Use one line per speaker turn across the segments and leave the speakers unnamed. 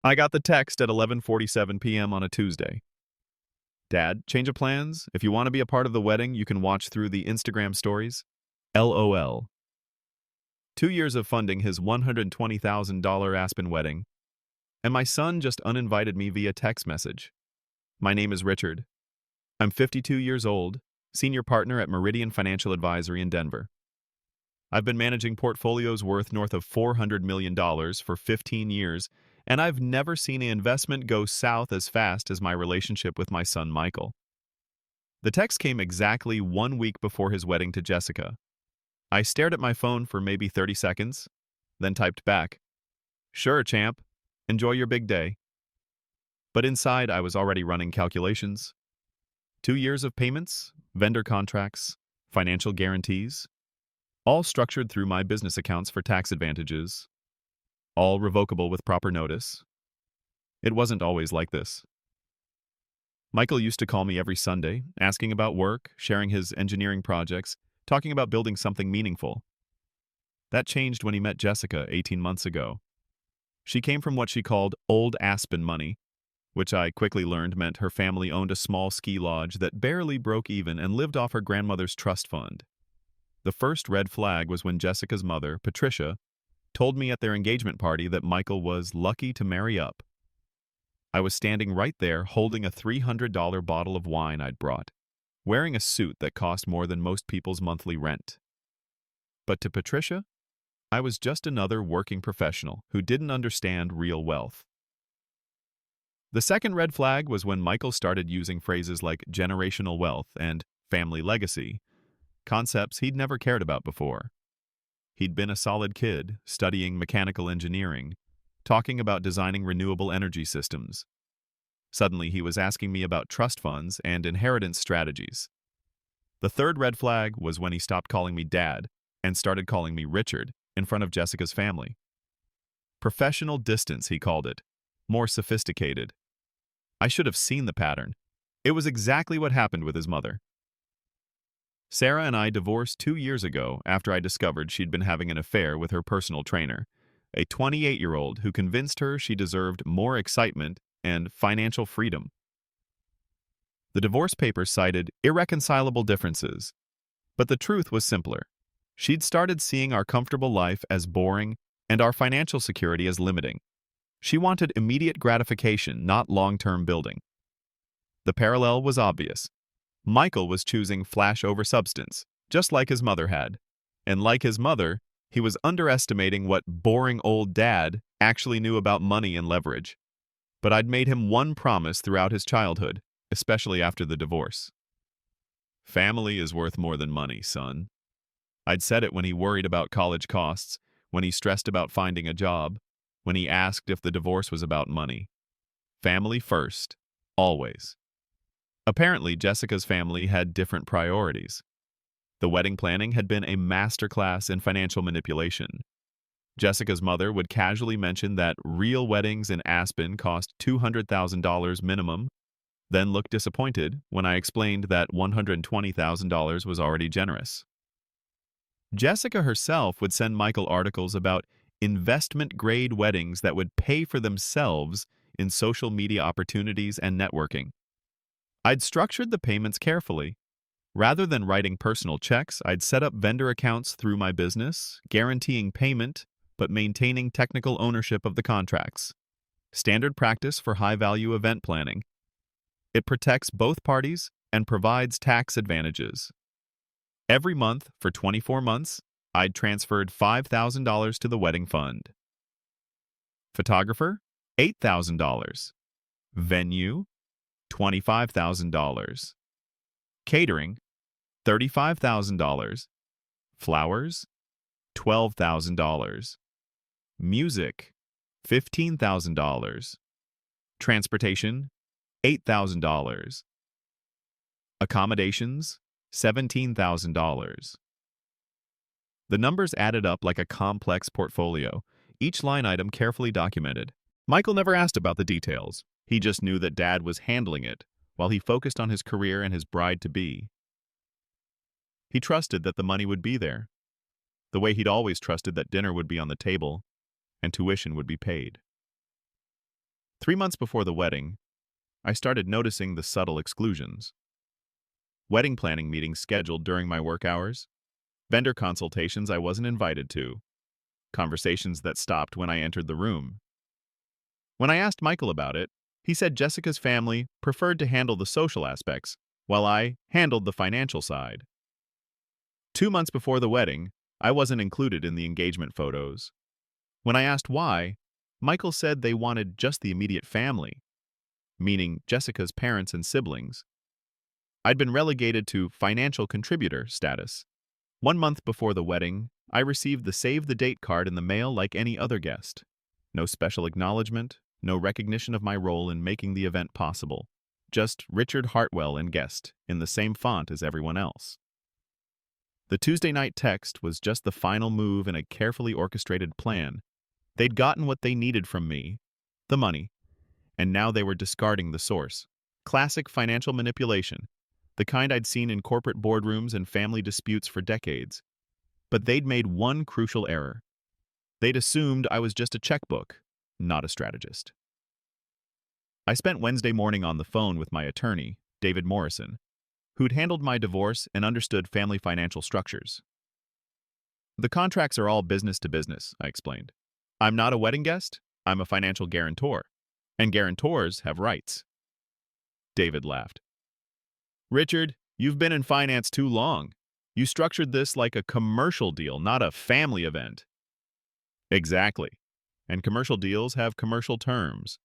I got the text at 11:47 p.m. on a Tuesday. Dad, change of plans? If you want to be a part of the wedding, you can watch through the Instagram stories. LOL. 2 years of funding his $120,000 Aspen wedding, and my son just uninvited me via text message. My name is Richard. I'm 52 years old, senior partner at Meridian Financial Advisory in Denver. I've been managing portfolios worth north of $400 million for 15 years, and I've never seen an investment go south as fast as my relationship with my son Michael. The text came exactly 1 week before his wedding to Jessica. I stared at my phone for maybe 30 seconds, then typed back, "Sure, champ. Enjoy your big day." But inside, I was already running calculations. 2 years of payments, vendor contracts, financial guarantees, all structured through my business accounts for tax advantages, all revocable with proper notice. It wasn't always like this. Michael used to call me every Sunday, asking about work, sharing his engineering projects, talking about building something meaningful. That changed when he met Jessica 18 months ago. She came from what she called old Aspen money, which I quickly learned meant her family owned a small ski lodge that barely broke even and lived off her grandmother's trust fund. The first red flag was when Jessica's mother, Patricia, told me at their engagement party that Michael was lucky to marry up. I was standing right there holding a $300 bottle of wine I'd brought, wearing a suit that cost more than most people's monthly rent. But to Patricia, I was just another working professional who didn't understand real wealth. The second red flag was when Michael started using phrases like generational wealth and family legacy, concepts he'd never cared about before. He'd been a solid kid, studying mechanical engineering, talking about designing renewable energy systems. Suddenly, he was asking me about trust funds and inheritance strategies. The third red flag was when he stopped calling me Dad and started calling me Richard in front of Jessica's family. Professional distance, he called it, more sophisticated. I should have seen the pattern. It was exactly what happened with his mother. Sarah and I divorced 2 years ago after I discovered she'd been having an affair with her personal trainer, a 28-year-old who convinced her she deserved more excitement and financial freedom. The divorce papers cited irreconcilable differences, but the truth was simpler. She'd started seeing our comfortable life as boring and our financial security as limiting. She wanted immediate gratification, not long-term building. The parallel was obvious. Michael was choosing flash over substance, just like his mother had. And like his mother, he was underestimating what boring old dad actually knew about money and leverage. But I'd made him one promise throughout his childhood, especially after the divorce. Family is worth more than money, son. I'd said it when he worried about college costs, when he stressed about finding a job, when he asked if the divorce was about money. Family first, always. Apparently, Jessica's family had different priorities. The wedding planning had been a masterclass in financial manipulation. Jessica's mother would casually mention that real weddings in Aspen cost $200,000 minimum, then look disappointed when I explained that $120,000 was already generous. Jessica herself would send Michael articles about investment-grade weddings that would pay for themselves in social media opportunities and networking. I'd structured the payments carefully. Rather than writing personal checks, I'd set up vendor accounts through my business, guaranteeing payment but maintaining technical ownership of the contracts. Standard practice for high-value event planning. It protects both parties and provides tax advantages. Every month for 24 months, I'd transferred $5,000 to the wedding fund. Photographer, $8,000. Venue, $25,000. Catering, $35,000. Flowers, $12,000. Music, $15,000. Transportation, $8,000. Accommodations, $17,000. The numbers added up like a complex portfolio, each line item carefully documented. Michael never asked about the details. He just knew that Dad was handling it, while he focused on his career and his bride-to-be. He trusted that the money would be there, the way he'd always trusted that dinner would be on the table and tuition would be paid. 3 months before the wedding, I started noticing the subtle exclusions. Wedding planning meetings scheduled during my work hours, vendor consultations I wasn't invited to, conversations that stopped when I entered the room. When I asked Michael about it, he said Jessica's family preferred to handle the social aspects, while I handled the financial side. 2 months before the wedding, I wasn't included in the engagement photos. When I asked why, Michael said they wanted just the immediate family, meaning Jessica's parents and siblings. I'd been relegated to financial contributor status. 1 month before the wedding, I received the save the date card in the mail like any other guest. No special acknowledgement, no recognition of my role in making the event possible. Just Richard Hartwell and guest, in the same font as everyone else. The Tuesday night text was just the final move in a carefully orchestrated plan. They'd gotten what they needed from me, the money, and now they were discarding the source. Classic financial manipulation, the kind I'd seen in corporate boardrooms and family disputes for decades. But they'd made one crucial error. They'd assumed I was just a checkbook, not a strategist. I spent Wednesday morning on the phone with my attorney, David Morrison, who'd handled my divorce and understood family financial structures. The contracts are all business to business, I explained. I'm not a wedding guest, I'm a financial guarantor, and guarantors have rights. David laughed. Richard, you've been in finance too long. You structured this like a commercial deal, not a family event. Exactly. And commercial deals have commercial terms.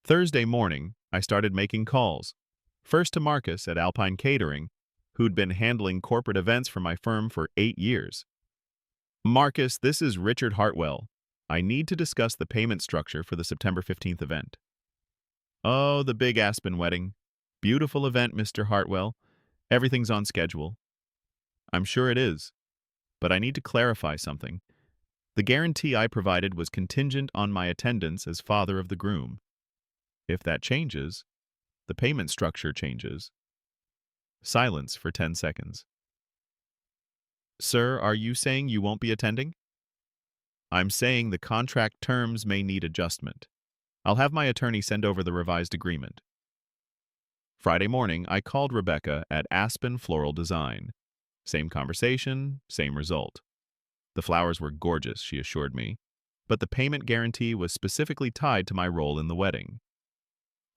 Thursday morning, I started making calls. First to Marcus at Alpine Catering, who'd been handling corporate events for my firm for 8 years. Marcus, this is Richard Hartwell. I need to discuss the payment structure for the September 15th event. Oh, the big Aspen wedding. Beautiful event, Mr. Hartwell. Everything's on schedule. I'm sure it is, but I need to clarify something. The guarantee I provided was contingent on my attendance as father of the groom. If that changes, the payment structure changes. Silence for 10 seconds. Sir, are you saying you won't be attending? I'm saying the contract terms may need adjustment. I'll have my attorney send over the revised agreement. Friday morning, I called Rebecca at Aspen Floral Design. Same conversation, same result. The flowers were gorgeous, she assured me, but the payment guarantee was specifically tied to my role in the wedding.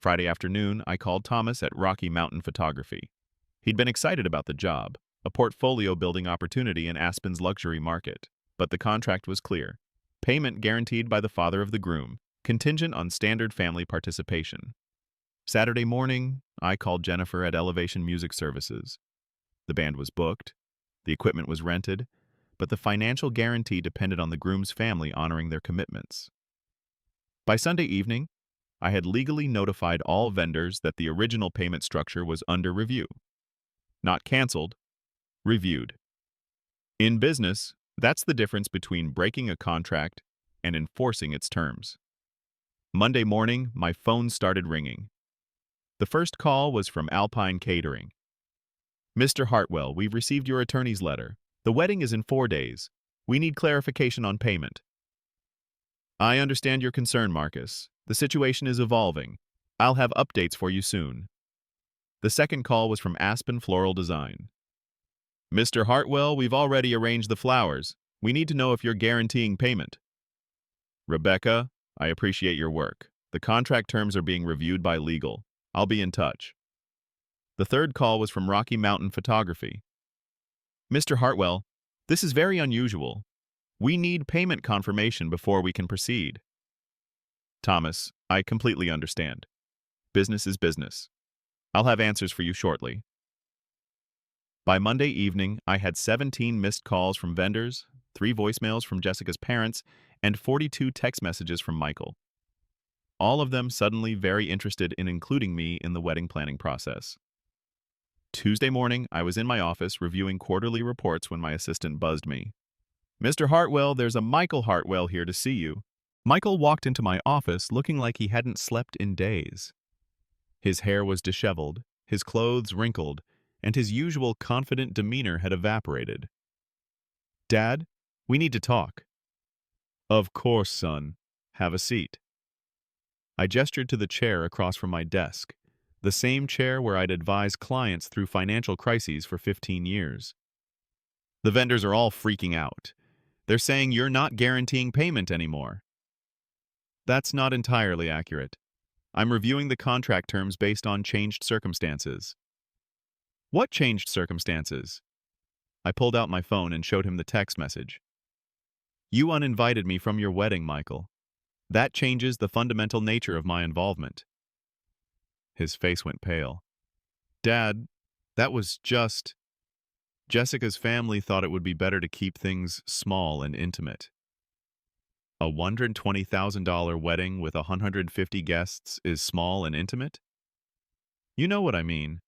Friday afternoon, I called Thomas at Rocky Mountain Photography. He'd been excited about the job, a portfolio-building opportunity in Aspen's luxury market, but the contract was clear. Payment guaranteed by the father of the groom, contingent on standard family participation. Saturday morning, I called Jennifer at Elevation Music Services. The band was booked, the equipment was rented, but the financial guarantee depended on the groom's family honoring their commitments. By Sunday evening, I had legally notified all vendors that the original payment structure was under review. Not canceled, reviewed. In business, that's the difference between breaking a contract and enforcing its terms. Monday morning, my phone started ringing. The first call was from Alpine Catering. Mr. Hartwell, we've received your attorney's letter. The wedding is in 4 days. We need clarification on payment. I understand your concern, Marcus. The situation is evolving. I'll have updates for you soon. The second call was from Aspen Floral Design. Mr. Hartwell, we've already arranged the flowers. We need to know if you're guaranteeing payment. Rebecca, I appreciate your work. The contract terms are being reviewed by legal. I'll be in touch. The third call was from Rocky Mountain Photography. Mr. Hartwell, this is very unusual. We need payment confirmation before we can proceed. Thomas, I completely understand. Business is business. I'll have answers for you shortly. By Monday evening, I had 17 missed calls from vendors, 3 voicemails from Jessica's parents, and 42 text messages from Michael. All of them suddenly very interested in including me in the wedding planning process. Tuesday morning, I was in my office reviewing quarterly reports when my assistant buzzed me. Mr. Hartwell, there's a Michael Hartwell here to see you. Michael walked into my office looking like he hadn't slept in days. His hair was disheveled, his clothes wrinkled, and his usual confident demeanor had evaporated. Dad, we need to talk. Of course, son. Have a seat. I gestured to the chair across from my desk, the same chair where I'd advised clients through financial crises for 15 years. The vendors are all freaking out. They're saying you're not guaranteeing payment anymore. That's not entirely accurate. I'm reviewing the contract terms based on changed circumstances. What changed circumstances? I pulled out my phone and showed him the text message. You uninvited me from your wedding, Michael. That changes the fundamental nature of my involvement. His face went pale. Dad, that was just... Jessica's family thought it would be better to keep things small and intimate. A $120,000 wedding with 150 guests is small and intimate? You know what I mean.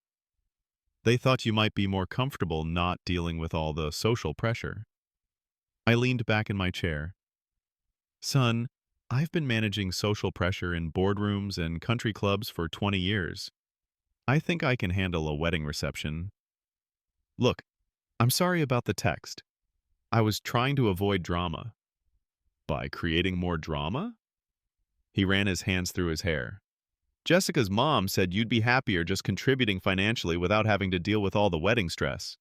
They thought you might be more comfortable not dealing with all the social pressure. I leaned back in my chair. Son, I've been managing social pressure in boardrooms and country clubs for 20 years. I think I can handle a wedding reception. Look, I'm sorry about the text. I was trying to avoid drama. By creating more drama? He ran his hands through his hair. Jessica's mom said you'd be happier just contributing financially without having to deal with all the wedding stress.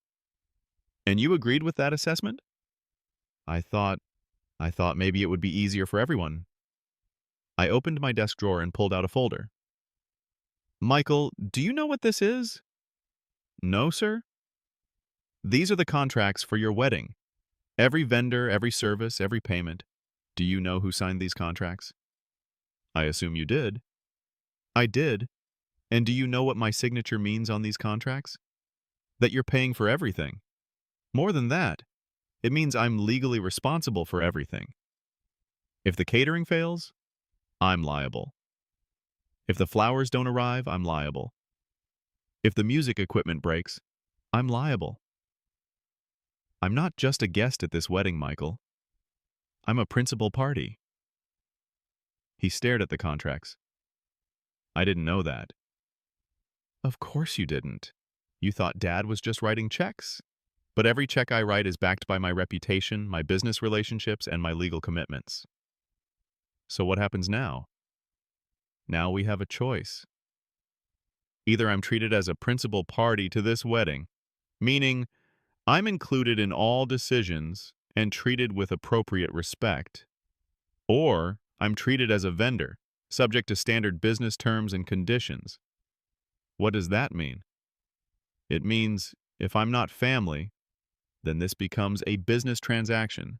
And you agreed with that assessment? I thought maybe it would be easier for everyone. I opened my desk drawer and pulled out a folder. Michael, do you know what this is? No, sir. These are the contracts for your wedding. Every vendor, every service, every payment. Do you know who signed these contracts? I assume you did. I did. And do you know what my signature means on these contracts? That you're paying for everything. More than that, it means I'm legally responsible for everything. If the catering fails, I'm liable. If the flowers don't arrive, I'm liable. If the music equipment breaks, I'm liable. I'm not just a guest at this wedding, Michael. I'm a principal party. He stared at the contracts. I didn't know that. Of course you didn't. You thought Dad was just writing checks. But every check I write is backed by my reputation, my business relationships, and my legal commitments. So what happens now? Now we have a choice. Either I'm treated as a principal party to this wedding, meaning I'm included in all decisions and treated with appropriate respect, or I'm treated as a vendor, subject to standard business terms and conditions. What does that mean? It means if I'm not family, then this becomes a business transaction,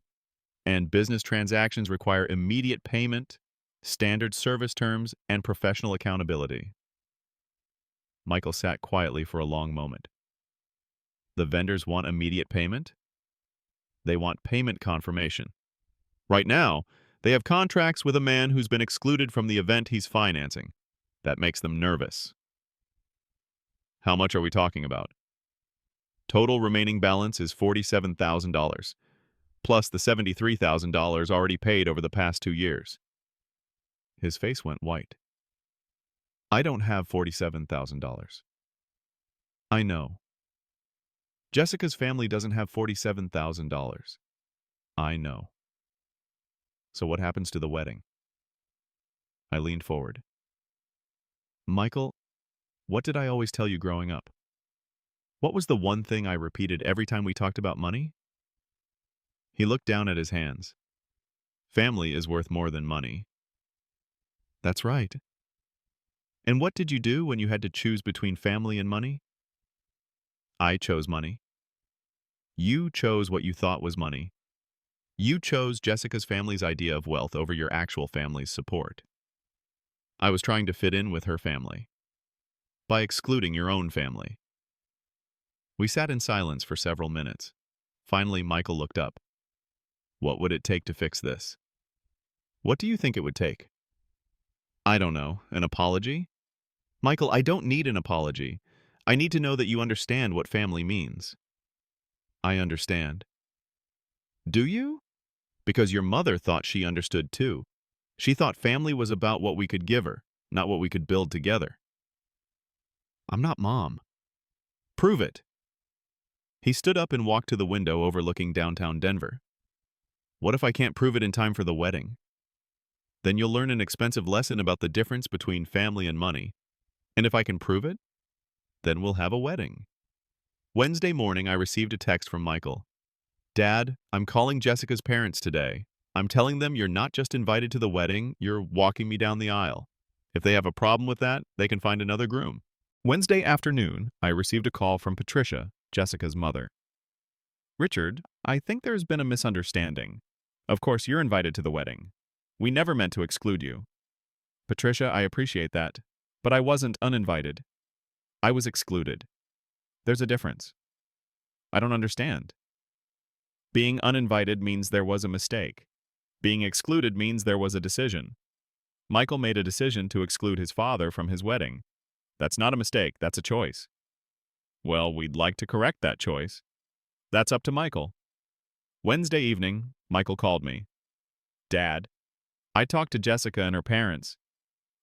and business transactions require immediate payment, standard service terms, and professional accountability. Michael sat quietly for a long moment. The vendors want immediate payment? They want payment confirmation. Right now, they have contracts with a man who's been excluded from the event he's financing. That makes them nervous. How much are we talking about? Total remaining balance is $47,000, plus the $73,000 already paid over the past 2 years. His face went white. I don't have $47,000. I know. Jessica's family doesn't have $47,000. I know. So what happens to the wedding? I leaned forward. Michael, what did I always tell you growing up? What was the one thing I repeated every time we talked about money? He looked down at his hands. Family is worth more than money. That's right. And what did you do when you had to choose between family and money? I chose money. You chose what you thought was money. You chose Jessica's family's idea of wealth over your actual family's support. I was trying to fit in with her family by excluding your own family. We sat in silence for several minutes. Finally, Michael looked up. What would it take to fix this? What do you think it would take? I don't know. An apology? Michael, I don't need an apology. I need to know that you understand what family means. I understand. Do you? Because your mother thought she understood too. She thought family was about what we could give her, not what we could build together. I'm not Mom. Prove it. He stood up and walked to the window overlooking downtown Denver. What if I can't prove it in time for the wedding? Then you'll learn an expensive lesson about the difference between family and money. And if I can prove it, then we'll have a wedding. Wednesday morning, I received a text from Michael. Dad, I'm calling Jessica's parents today. I'm telling them you're not just invited to the wedding, you're walking me down the aisle. If they have a problem with that, they can find another groom. Wednesday afternoon, I received a call from Patricia, Jessica's mother. Richard, I think there's been a misunderstanding. Of course, you're invited to the wedding. We never meant to exclude you. Patricia, I appreciate that, but I wasn't uninvited. I was excluded. There's a difference. I don't understand. Being uninvited means there was a mistake. Being excluded means there was a decision. Michael made a decision to exclude his father from his wedding. That's not a mistake, that's a choice. Well, we'd like to correct that choice. That's up to Michael. Wednesday evening, Michael called me. Dad, I talked to Jessica and her parents.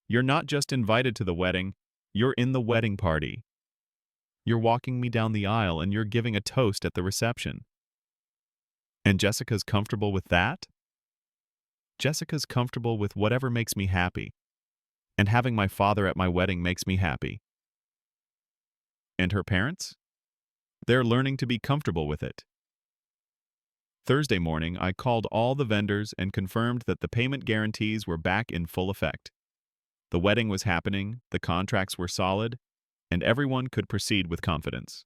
You're not just invited to the wedding, you're in the wedding party. You're walking me down the aisle and you're giving a toast at the reception. And Jessica's comfortable with that? Jessica's comfortable with whatever makes me happy. And having my father at my wedding makes me happy. And her parents? They're learning to be comfortable with it. Thursday morning, I called all the vendors and confirmed that the payment guarantees were back in full effect. The wedding was happening, the contracts were solid, and everyone could proceed with confidence.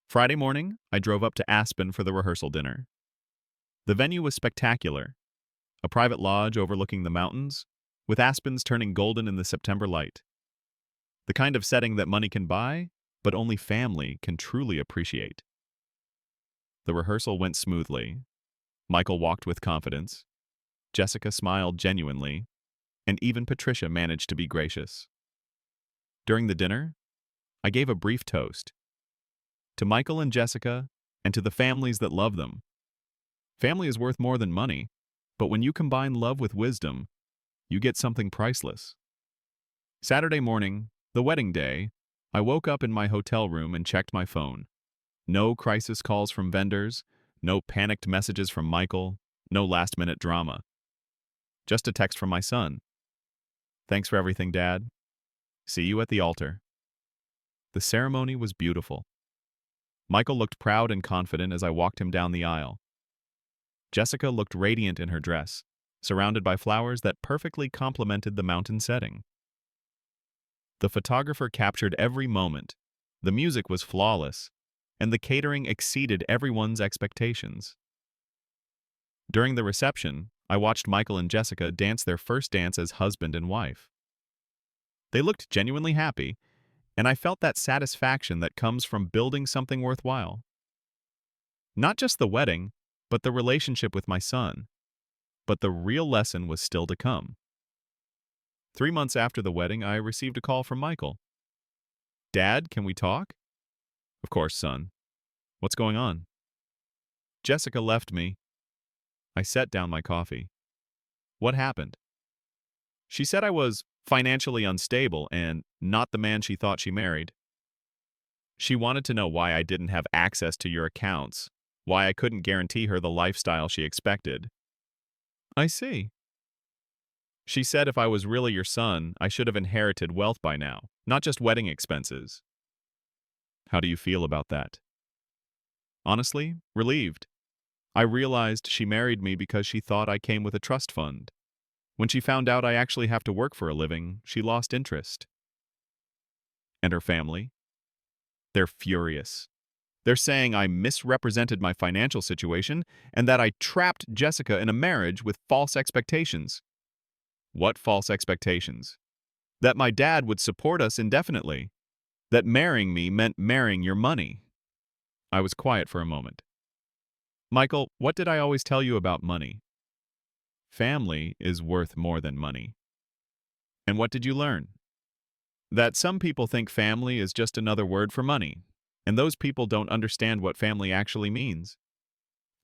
Friday morning, I drove up to Aspen for the rehearsal dinner. The venue was spectacular, a private lodge overlooking the mountains, with aspens turning golden in the September light. The kind of setting that money can buy, but only family can truly appreciate. The rehearsal went smoothly. Michael walked with confidence. Jessica smiled genuinely, and even Patricia managed to be gracious. During the dinner, I gave a brief toast. To Michael and Jessica, and to the families that love them. Family is worth more than money, but when you combine love with wisdom, you get something priceless. Saturday morning, the wedding day, I woke up in my hotel room and checked my phone. No crisis calls from vendors, no panicked messages from Michael, no last-minute drama. Just a text from my son. Thanks for everything, Dad. See you at the altar. The ceremony was beautiful. Michael looked proud and confident as I walked him down the aisle. Jessica looked radiant in her dress, surrounded by flowers that perfectly complemented the mountain setting. The photographer captured every moment. The music was flawless, and the catering exceeded everyone's expectations. During the reception, I watched Michael and Jessica dance their first dance as husband and wife. They looked genuinely happy, and I felt that satisfaction that comes from building something worthwhile. Not just the wedding, but the relationship with my son. But the real lesson was still to come. 3 months after the wedding, I received a call from Michael. Dad, can we talk? Of course, son. What's going on? Jessica left me. I set down my coffee. What happened? She said I was financially unstable and not the man she thought she married. She wanted to know why I didn't have access to your accounts, why I couldn't guarantee her the lifestyle she expected. I see. She said if I was really your son, I should have inherited wealth by now, not just wedding expenses. How do you feel about that? Honestly, relieved. I realized she married me because she thought I came with a trust fund. When she found out I actually have to work for a living, she lost interest. And her family? They're furious. They're saying I misrepresented my financial situation and that I trapped Jessica in a marriage with false expectations. What false expectations? That my dad would support us indefinitely. That marrying me meant marrying your money. I was quiet for a moment. Michael, what did I always tell you about money? Family is worth more than money. And what did you learn? That some people think family is just another word for money, and those people don't understand what family actually means.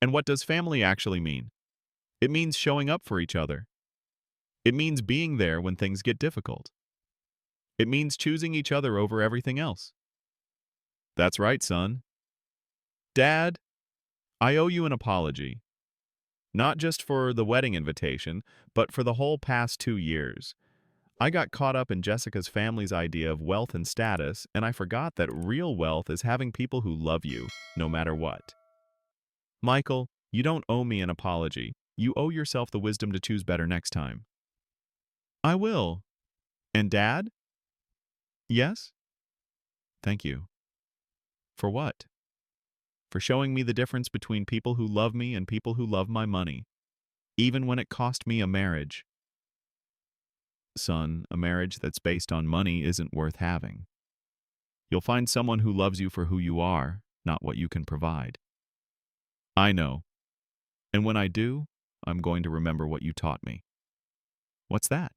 And what does family actually mean? It means showing up for each other. It means being there when things get difficult. It means choosing each other over everything else. That's right, son. Dad, I owe you an apology. Not just for the wedding invitation, but for the whole past 2 years. I got caught up in Jessica's family's idea of wealth and status, and I forgot that real wealth is having people who love you, no matter what. Michael, you don't owe me an apology. You owe yourself the wisdom to choose better next time. I will. And Dad? Yes? Thank you. For what? For showing me the difference between people who love me and people who love my money, even when it cost me a marriage. Son, a marriage that's based on money isn't worth having. You'll find someone who loves you for who you are, not what you can provide. I know. And when I do, I'm going to remember what you taught me. What's that?